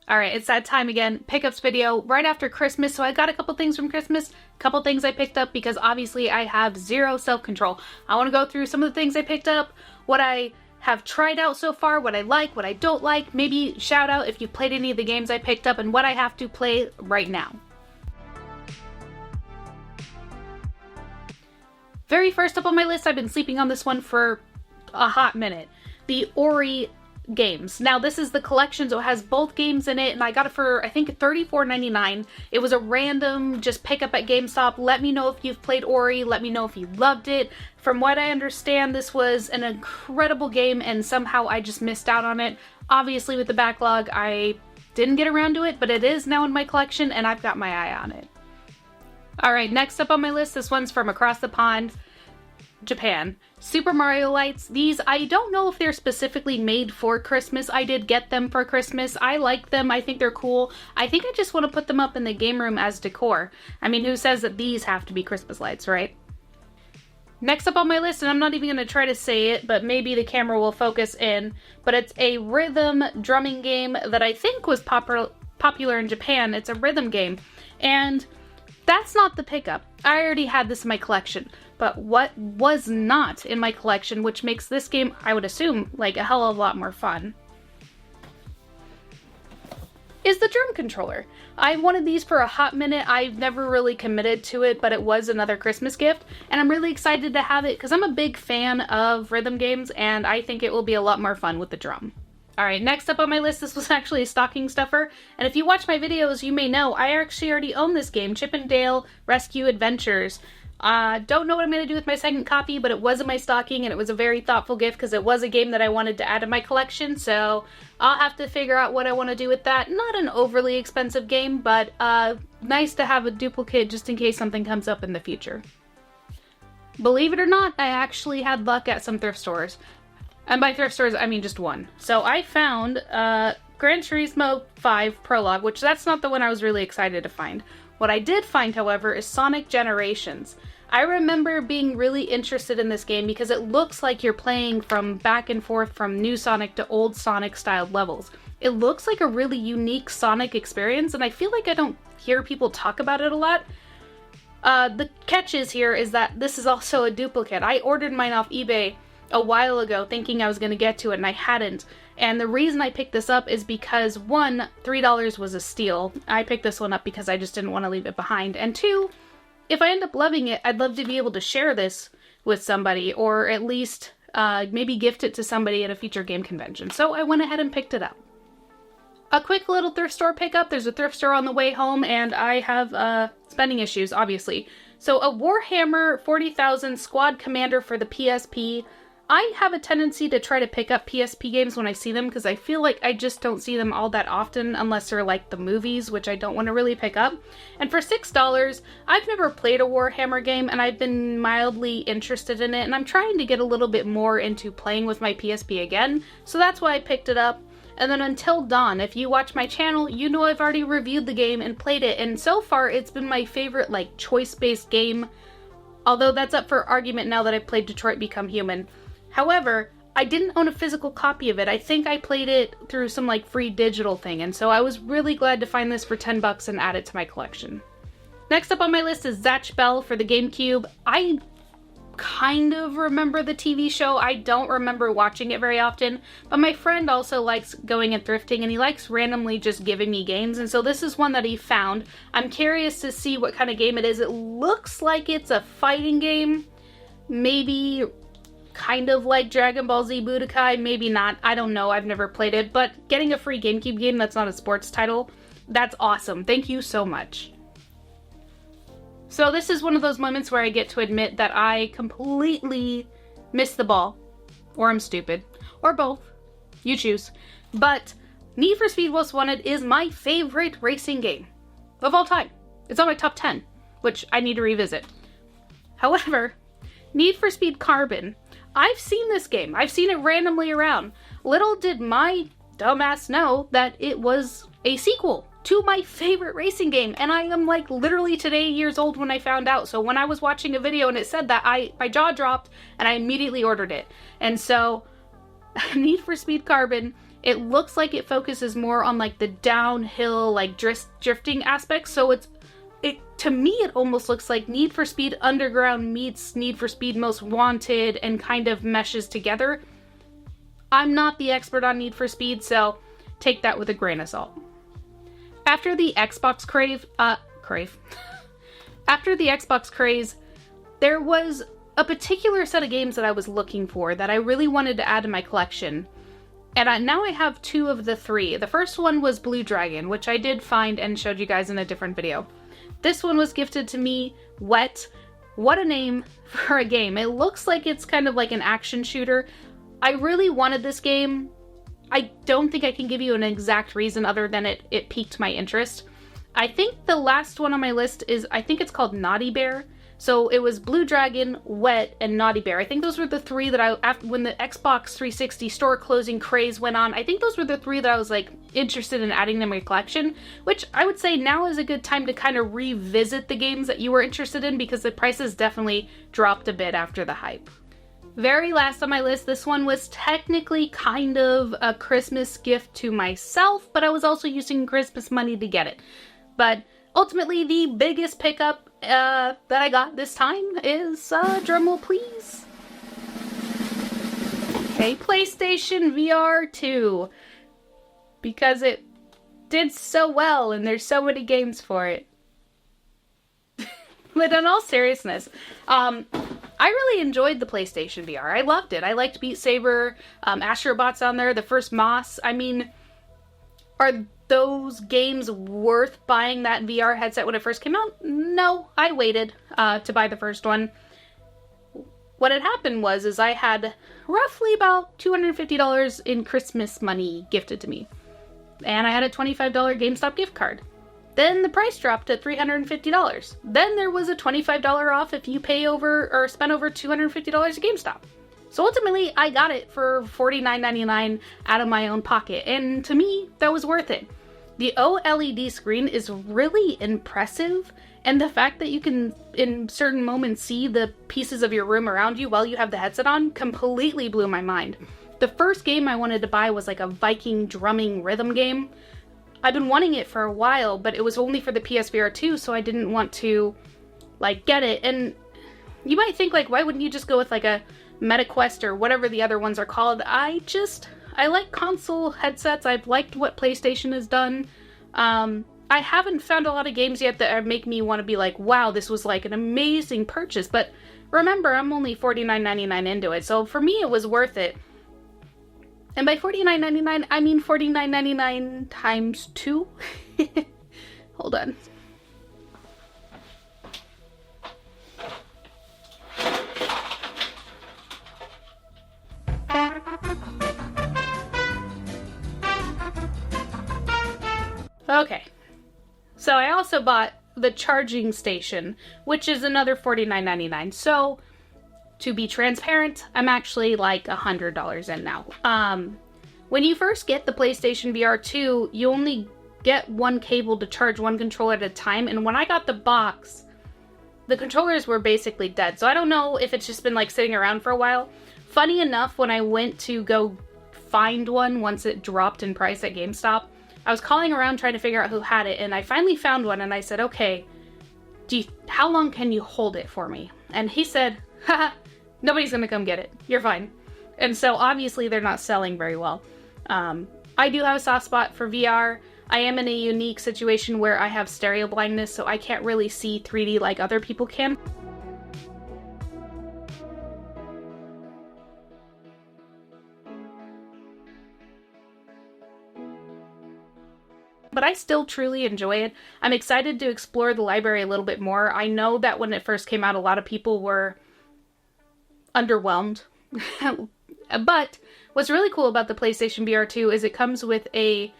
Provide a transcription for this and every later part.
Alright, it's that time again. Pickups video right after Christmas, so I got a couple things from Christmas, a couple things I picked up because obviously I have zero self-control. I want to go through some of the things I picked up, what I have tried out so far, what I like, what I don't like, maybe shout out if you played any of the games I picked up, and what I have to play right now. Very first up on my list, I've been sleeping on this one for a hot minute. The Ori games. Now this is the collection, so it has both games in it, and I got it for I think $34.99. It was a random just pick up at GameStop. Let me know if you've played Ori, let me know if you loved it. From what I understand, this was an incredible game and somehow I just missed out on it. Obviously with the backlog I didn't get around to it, but it is now in my collection and I've got my eye on it. Alright, next up on my list, this one's from across the pond, Japan. Super Mario lights. These, I don't know if they're specifically made for Christmas. I did get them for Christmas. I like them. I think they're cool. I think I just want to put them up in the game room as decor. I mean, who says that these have to be Christmas lights, right? Next up on my list, and I'm not even going to try to say it, but maybe the camera will focus in, but it's a rhythm drumming game that I think was popular in Japan. It's a rhythm game, and that's not the pickup. I already had this in my collection. But what was not in my collection, which makes this game, I would assume, like a hell of a lot more fun, is the drum controller. I wanted these for a hot minute. I've never really committed to it, but it was another Christmas gift, and I'm really excited to have it because I'm a big fan of rhythm games, and I think it will be a lot more fun with the drum. Alright, next up on my list, this was actually a stocking stuffer, and if you watch my videos, you may know I actually already own this game, Chip 'n Dale Rescue Adventures. Don't know what I'm going to do with my second copy, but it was in my stocking and it was a very thoughtful gift because it was a game that I wanted to add to my collection, so I'll have to figure out what I want to do with that. Not an overly expensive game, but nice to have a duplicate just in case something comes up in the future. Believe it or not, I actually had luck at some thrift stores. And by thrift stores, I mean just one. So I found Gran Turismo 5 Prologue, which that's not the one I was really excited to find. What I did find, however, is Sonic Generations. I remember being really interested in this game because it looks like you're playing from back and forth from new Sonic to old Sonic styled levels. It looks like a really unique Sonic experience, and I feel like I don't hear people talk about it a lot. The catch is here is that this is also a duplicate. I ordered mine off eBay a while ago thinking I was going to get to it, and I hadn't. And the reason I picked this up is because, one, $3 was a steal. I picked this one up because I just didn't want to leave it behind. And two, if I end up loving it, I'd love to be able to share this with somebody, or at least maybe gift it to somebody at a feature game convention. So I went ahead and picked it up. A quick little thrift store pickup. There's a thrift store on the way home, and I have spending issues, obviously. So a Warhammer 40,000 Squad Commander for the PSP. I have a tendency to try to pick up PSP games when I see them because I feel like I just don't see them all that often unless they're like the movies, which I don't want to really pick up. And for $6, I've never played a Warhammer game and I've been mildly interested in it, and I'm trying to get a little bit more into playing with my PSP again, so that's why I picked it up. And then Until Dawn, if you watch my channel, you know I've already reviewed the game and played it, and so far it's been my favorite like choice-based game, although that's up for argument now that I've played Detroit Become Human. However, I didn't own a physical copy of it. I think I played it through some like free digital thing, and so I was really glad to find this for $10 and add it to my collection. Next up on my list is Zatch Bell for the GameCube. I kind of remember the TV show. I don't remember watching it very often, but my friend also likes going and thrifting, and he likes randomly just giving me games, and so this is one that he found. I'm curious to see what kind of game it is. It looks like it's a fighting game, maybe kind of like Dragon Ball Z Budokai, maybe not, I don't know, I've never played it, but getting a free GameCube game that's not a sports title, that's awesome. Thank you so much. So this is one of those moments where I get to admit that I completely missed the ball, or I'm stupid, or both, you choose, but Need for Speed Most Wanted is my favorite racing game of all time. It's on my top 10, which I need to revisit. However, Need for Speed Carbon, I've seen this game. I've seen it randomly around. Little did my dumbass know that it was a sequel to my favorite racing game, and I am like literally today years old when I found out. So when I was watching a video and it said that, my jaw dropped and I immediately ordered it. And so Need for Speed Carbon It looks like it focuses more on like the downhill, like drifting aspects. So to me, it almost looks like Need for Speed Underground meets Need for Speed Most Wanted and kind of meshes together. I'm not the expert on Need for Speed, so take that with a grain of salt. After the Xbox after the Xbox craze, there was a particular set of games that I was looking for that I really wanted to add to my collection. And now I have 2 of the 3. The first one was Blue Dragon, which I did find and showed you guys in a different video. This one was gifted to me, Wet. What a name for a game. It looks like it's kind of like an action shooter. I really wanted this game. I don't think I can give you an exact reason other than it piqued my interest. I think the last one on my list is, I think it's called Naughty Bear. So it was Blue Dragon, Wet, and Naughty Bear. I think those were the 3 that when the Xbox 360 store closing craze went on, I think those were the 3 that I was like interested in adding to my collection, which I would say now is a good time to kind of revisit the games that you were interested in because the prices definitely dropped a bit after the hype. Very last on my list, this one was technically kind of a Christmas gift to myself, but I was also using Christmas money to get it. But ultimately, the biggest pickup that I got this time is, drumroll please, a PlayStation VR 2. Because it did so well and there's so many games for it. But in all seriousness, I really enjoyed the PlayStation VR. I loved it. I liked Beat Saber, Astrobot's on there, the first Moss. I mean, are those games worth buying that VR headset when it first came out? No, I waited to buy the first one. What had happened was I had roughly about $250 in Christmas money gifted to me. And I had a $25 GameStop gift card. Then the price dropped to $350. Then there was a $25 off if you pay over or spend over $250 at GameStop. So ultimately, I got it for $49.99 out of my own pocket, and to me, that was worth it. The OLED screen is really impressive, and the fact that you can, in certain moments, see the pieces of your room around you while you have the headset on completely blew my mind. The first game I wanted to buy was like a Viking drumming rhythm game. I've been wanting it for a while, but it was only for the PSVR 2, so I didn't want to, like, get it. And you might think, like, why wouldn't you just go with, like, a MetaQuest or whatever the other ones are called? I like console headsets. I've liked what PlayStation has done. I haven't found a lot of games yet that make me want to be like, wow, this was, like, an amazing purchase. But remember, I'm only $49.99 into it, so for me, it was worth it. And by $49.99, I mean $49.99 times 2. Hold on. Okay. So I also bought the charging station, which is another $49.99. So to be transparent, I'm actually like $100 in now. When you first get the PlayStation VR 2, you only get one cable to charge one controller at a time, and when I got the box, the controllers were basically dead. So I don't know if it's just been like sitting around for a while. Funny enough, when I went to go find one once it dropped in price at GameStop, I was calling around trying to figure out who had it, and I finally found one, and I said, okay, how long can you hold it for me? And he said, haha, nobody's gonna come get it. You're fine. And so obviously they're not selling very well. I do have a soft spot for VR. I am in a unique situation where I have stereo blindness, so I can't really see 3D like other people can. But I still truly enjoy it. I'm excited to explore the library a little bit more. I know that when it first came out, a lot of people were underwhelmed. But what's really cool about the PlayStation VR 2 is it comes with a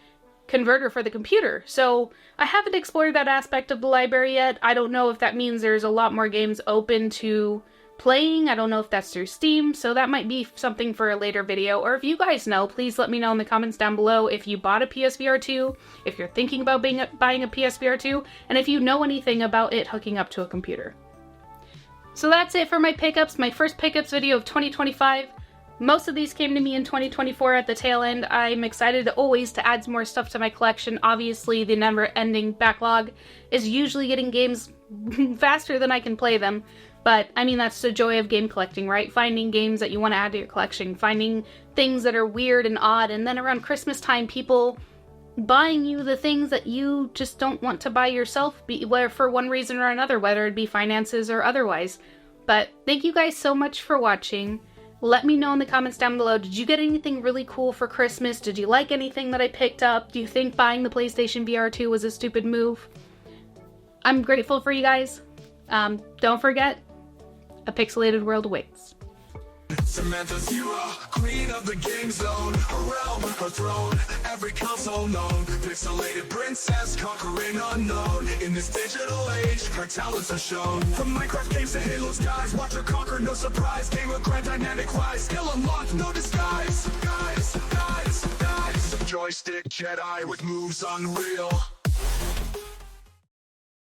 converter for the computer. So I haven't explored that aspect of the library yet. I don't know if that means there's a lot more games open to playing. I don't know if that's through Steam, so that might be something for a later video. Or if you guys know, please let me know in the comments down below if you bought a PSVR 2, if you're thinking about buying a PSVR 2, and if you know anything about it hooking up to a computer. So that's it for my pickups, my first pickups video of 2025. Most of these came to me in 2024 at the tail end. I'm excited always to add some more stuff to my collection. Obviously, the never-ending backlog is usually getting games faster than I can play them. But, I mean, that's the joy of game collecting, right? Finding games that you want to add to your collection. Finding things that are weird and odd. And then around Christmas time, people buying you the things that you just don't want to buy yourself, for one reason or another, whether it be finances or otherwise. But thank you guys so much for watching. Let me know in the comments down below, did you get anything really cool for Christmas? Did you like anything that I picked up? Do you think buying the PlayStation VR 2 was a stupid move? I'm grateful for you guys. Don't forget, a pixelated world awaits. Samantha's hero, queen of the game zone, her realm, her throne, every console known, pixelated princess conquering unknown. In this digital age, her talents are shown. From Minecraft games to Halo skies, watch her conquer, no surprise. Game with grand dynamic wise, skill unlocked, no disguise. Guys, joystick Jedi with moves unreal.